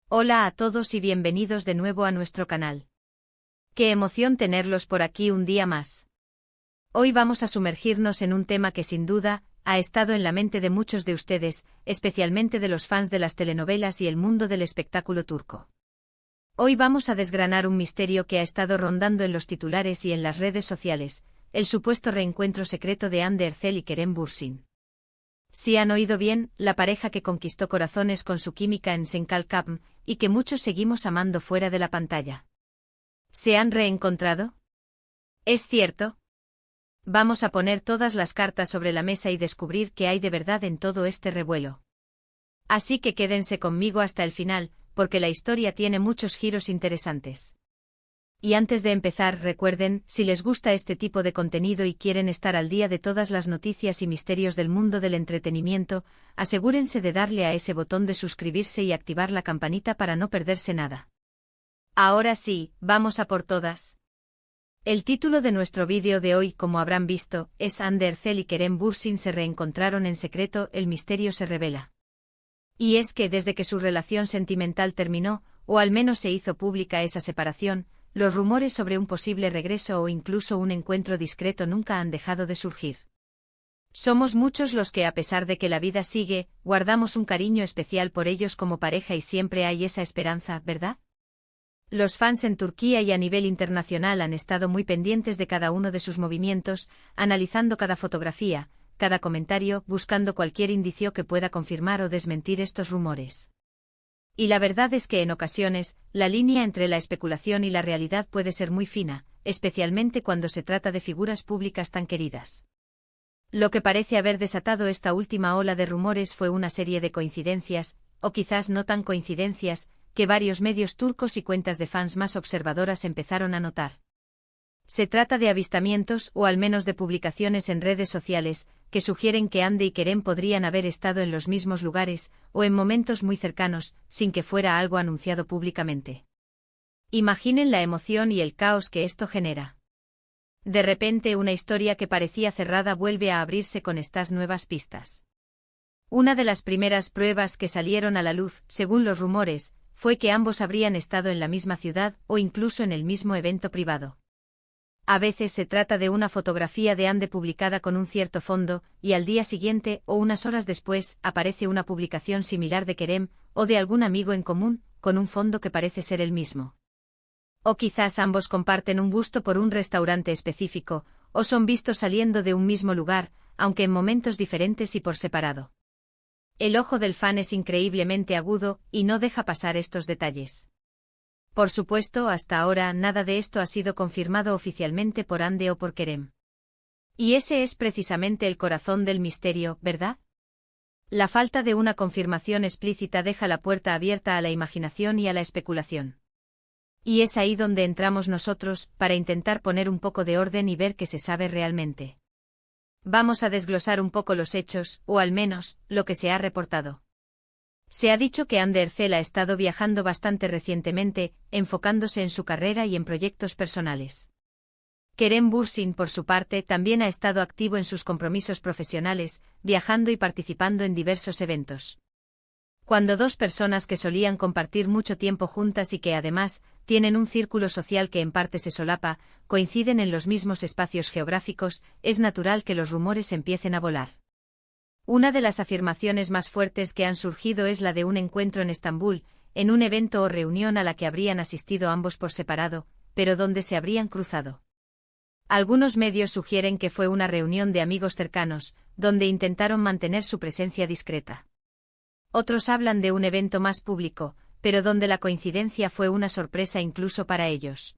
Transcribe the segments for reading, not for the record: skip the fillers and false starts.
Hola a todos y bienvenidos de nuevo a nuestro canal. Qué emoción tenerlos por aquí un día más. Hoy vamos a sumergirnos en un tema que sin duda ha estado en la mente de muchos de ustedes, especialmente de los fans de las telenovelas y el mundo del espectáculo turco. Hoy vamos a desgranar un misterio que ha estado rondando en los titulares y en las redes sociales, el supuesto reencuentro secreto de Hande Erçel y Kerem Bürsin. Si han oído bien, la pareja que conquistó corazones con su química en Senkal Kapm, y que muchos seguimos amando fuera de la pantalla. ¿Se han reencontrado? ¿Es cierto? Vamos a poner todas las cartas sobre la mesa y descubrir qué hay de verdad en todo este revuelo. Así que quédense conmigo hasta el final, porque la historia tiene muchos giros interesantes. Y antes de empezar, recuerden, si les gusta este tipo de contenido y quieren estar al día de todas las noticias y misterios del mundo del entretenimiento, asegúrense de darle a ese botón de suscribirse y activar la campanita para no perderse nada. Ahora sí, vamos a por todas. El título de nuestro vídeo de hoy, como habrán visto, es Hande Erçel y Kerem Bürsin se reencontraron en secreto, el misterio se revela. Y es que desde que su relación sentimental terminó, o al menos se hizo pública esa separación, los rumores sobre un posible regreso o incluso un encuentro discreto nunca han dejado de surgir. Somos muchos los que, a pesar de que la vida sigue, guardamos un cariño especial por ellos como pareja y siempre hay esa esperanza, ¿verdad? Los fans en Turquía y a nivel internacional han estado muy pendientes de cada uno de sus movimientos, analizando cada fotografía, cada comentario, buscando cualquier indicio que pueda confirmar o desmentir estos rumores. Y la verdad es que en ocasiones, la línea entre la especulación y la realidad puede ser muy fina, especialmente cuando se trata de figuras públicas tan queridas. Lo que parece haber desatado esta última ola de rumores fue una serie de coincidencias, o quizás no tan coincidencias, que varios medios turcos y cuentas de fans más observadoras empezaron a notar. Se trata de avistamientos, o al menos de publicaciones en redes sociales, que sugieren que Hande y Kerem podrían haber estado en los mismos lugares, o en momentos muy cercanos, sin que fuera algo anunciado públicamente. Imaginen la emoción y el caos que esto genera. De repente una historia que parecía cerrada vuelve a abrirse con estas nuevas pistas. Una de las primeras pruebas que salieron a la luz, según los rumores, fue que ambos habrían estado en la misma ciudad, o incluso en el mismo evento privado. A veces se trata de una fotografía de Hande publicada con un cierto fondo, y al día siguiente, o unas horas después, aparece una publicación similar de Kerem, o de algún amigo en común, con un fondo que parece ser el mismo. O quizás ambos comparten un gusto por un restaurante específico, o son vistos saliendo de un mismo lugar, aunque en momentos diferentes y por separado. El ojo del fan es increíblemente agudo, y no deja pasar estos detalles. Por supuesto, hasta ahora nada de esto ha sido confirmado oficialmente por Hande o por Kerem. Y ese es precisamente el corazón del misterio, ¿verdad? La falta de una confirmación explícita deja la puerta abierta a la imaginación y a la especulación. Y es ahí donde entramos nosotros, para intentar poner un poco de orden y ver qué se sabe realmente. Vamos a desglosar un poco los hechos, o al menos, lo que se ha reportado. Se ha dicho que Hande Erçel ha estado viajando bastante recientemente, enfocándose en su carrera y en proyectos personales. Kerem Bürsin, por su parte, también ha estado activo en sus compromisos profesionales, viajando y participando en diversos eventos. Cuando dos personas que solían compartir mucho tiempo juntas y que además tienen un círculo social que en parte se solapa, coinciden en los mismos espacios geográficos, es natural que los rumores empiecen a volar. Una de las afirmaciones más fuertes que han surgido es la de un encuentro en Estambul, en un evento o reunión a la que habrían asistido ambos por separado, pero donde se habrían cruzado. Algunos medios sugieren que fue una reunión de amigos cercanos, donde intentaron mantener su presencia discreta. Otros hablan de un evento más público, pero donde la coincidencia fue una sorpresa incluso para ellos.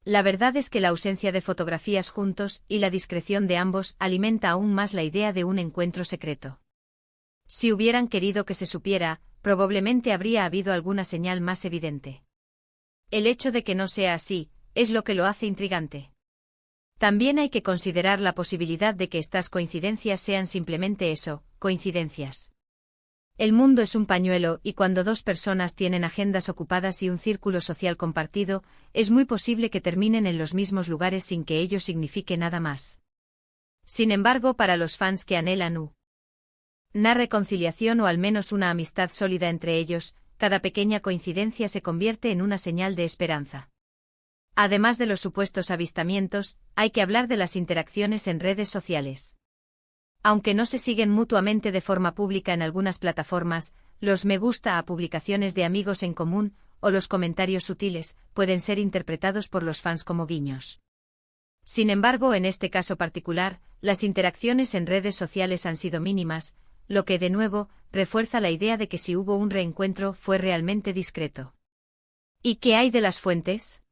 La verdad es que la ausencia de fotografías juntos y la discreción de ambos alimenta aún más la idea de un encuentro secreto. Si hubieran querido que se supiera, probablemente habría habido alguna señal más evidente. El hecho de que no sea así, es lo que lo hace intrigante. También hay que considerar la posibilidad de que estas coincidencias sean simplemente eso, coincidencias. El mundo es un pañuelo y cuando dos personas tienen agendas ocupadas y un círculo social compartido, es muy posible que terminen en los mismos lugares sin que ello signifique nada más. Sin embargo, para los fans que anhelan una reconciliación o al menos una amistad sólida entre ellos, cada pequeña coincidencia se convierte en una señal de esperanza. Además de los supuestos avistamientos, hay que hablar de las interacciones en redes sociales. Aunque no se siguen mutuamente de forma pública en algunas plataformas, los me gusta a publicaciones de amigos en común, o los comentarios sutiles, pueden ser interpretados por los fans como guiños. Sin embargo, en este caso particular, las interacciones en redes sociales han sido mínimas, lo que, de nuevo, refuerza la idea de que si hubo un reencuentro fue realmente discreto. ¿Y qué hay de las fuentes?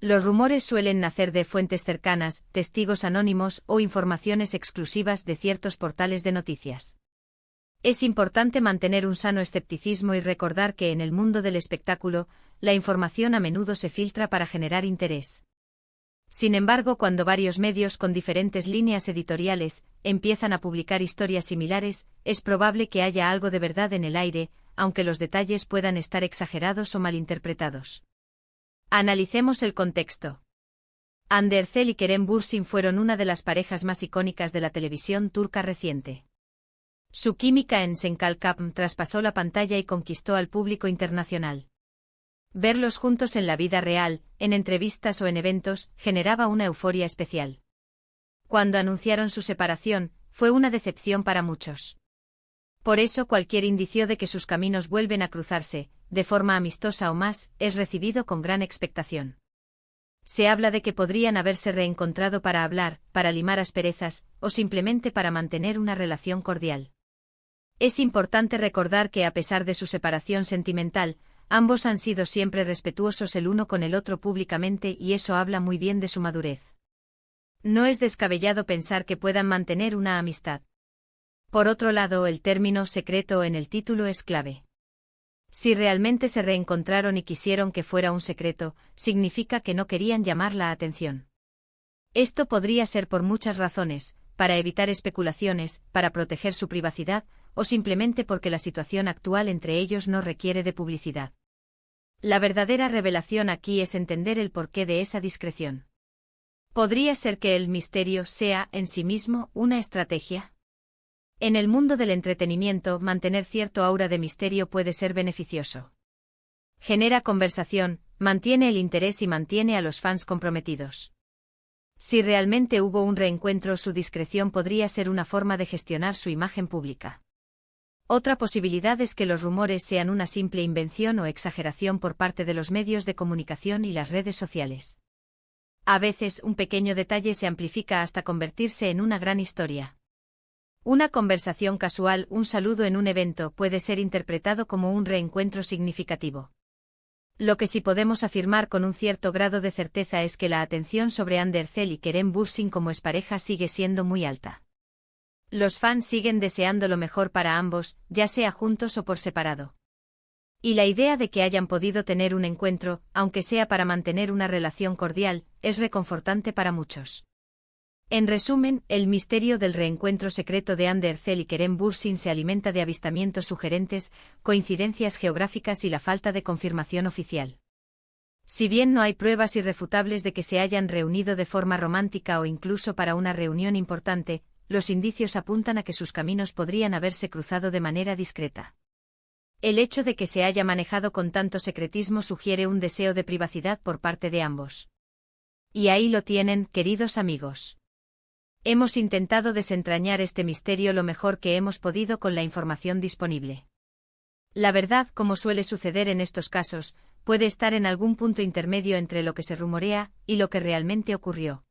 Los rumores suelen nacer de fuentes cercanas, testigos anónimos o informaciones exclusivas de ciertos portales de noticias. Es importante mantener un sano escepticismo y recordar que en el mundo del espectáculo, la información a menudo se filtra para generar interés. Sin embargo, cuando varios medios con diferentes líneas editoriales empiezan a publicar historias similares, es probable que haya algo de verdad en el aire, aunque los detalles puedan estar exagerados o malinterpretados. Analicemos el contexto. Hande Erçel y Kerem Bürsin fueron una de las parejas más icónicas de la televisión turca reciente. Su química en Senkalkam traspasó la pantalla y conquistó al público internacional. Verlos juntos en la vida real, en entrevistas o en eventos, generaba una euforia especial. Cuando anunciaron su separación, fue una decepción para muchos. Por eso cualquier indicio de que sus caminos vuelven a cruzarse, de forma amistosa o más, es recibido con gran expectación. Se habla de que podrían haberse reencontrado para hablar, para limar asperezas, o simplemente para mantener una relación cordial. Es importante recordar que a pesar de su separación sentimental, ambos han sido siempre respetuosos el uno con el otro públicamente y eso habla muy bien de su madurez. No es descabellado pensar que puedan mantener una amistad. Por otro lado, el término secreto en el título es clave. Si realmente se reencontraron y quisieron que fuera un secreto, significa que no querían llamar la atención. Esto podría ser por muchas razones, para evitar especulaciones, para proteger su privacidad, o simplemente porque la situación actual entre ellos no requiere de publicidad. La verdadera revelación aquí es entender el porqué de esa discreción. ¿Podría ser que el misterio sea, en sí mismo, una estrategia? En el mundo del entretenimiento, mantener cierto aura de misterio puede ser beneficioso. Genera conversación, mantiene el interés y mantiene a los fans comprometidos. Si realmente hubo un reencuentro, su discreción podría ser una forma de gestionar su imagen pública. Otra posibilidad es que los rumores sean una simple invención o exageración por parte de los medios de comunicación y las redes sociales. A veces, un pequeño detalle se amplifica hasta convertirse en una gran historia. Una conversación casual, un saludo en un evento puede ser interpretado como un reencuentro significativo. Lo que sí podemos afirmar con un cierto grado de certeza es que la atención sobre Hande Erçel y Kerem Bürsin como expareja sigue siendo muy alta. Los fans siguen deseando lo mejor para ambos, ya sea juntos o por separado. Y la idea de que hayan podido tener un encuentro, aunque sea para mantener una relación cordial, es reconfortante para muchos. En resumen, el misterio del reencuentro secreto de Hande Erçel y Kerem Bürsin se alimenta de avistamientos sugerentes, coincidencias geográficas y la falta de confirmación oficial. Si bien no hay pruebas irrefutables de que se hayan reunido de forma romántica o incluso para una reunión importante, los indicios apuntan a que sus caminos podrían haberse cruzado de manera discreta. El hecho de que se haya manejado con tanto secretismo sugiere un deseo de privacidad por parte de ambos. Y ahí lo tienen, queridos amigos. Hemos intentado desentrañar este misterio lo mejor que hemos podido con la información disponible. La verdad, como suele suceder en estos casos, puede estar en algún punto intermedio entre lo que se rumorea y lo que realmente ocurrió.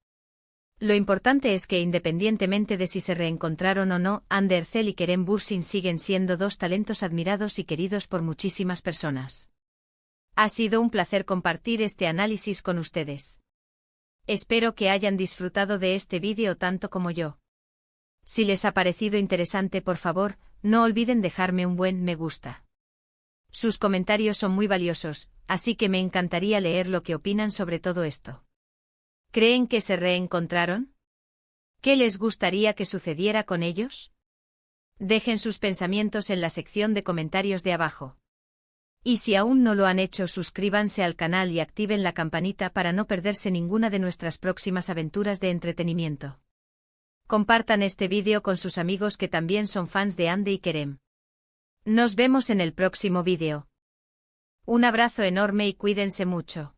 Lo importante es que independientemente de si se reencontraron o no, Hande Erçel y Kerem Bürsin siguen siendo dos talentos admirados y queridos por muchísimas personas. Ha sido un placer compartir este análisis con ustedes. Espero que hayan disfrutado de este vídeo tanto como yo. Si les ha parecido interesante, por favor, no olviden dejarme un buen me gusta. Sus comentarios son muy valiosos, así que me encantaría leer lo que opinan sobre todo esto. ¿Creen que se reencontraron? ¿Qué les gustaría que sucediera con ellos? Dejen sus pensamientos en la sección de comentarios de abajo. Y si aún no lo han hecho, suscríbanse al canal y activen la campanita para no perderse ninguna de nuestras próximas aventuras de entretenimiento. Compartan este vídeo con sus amigos que también son fans de Hande y Kerem. Nos vemos en el próximo vídeo. Un abrazo enorme y cuídense mucho.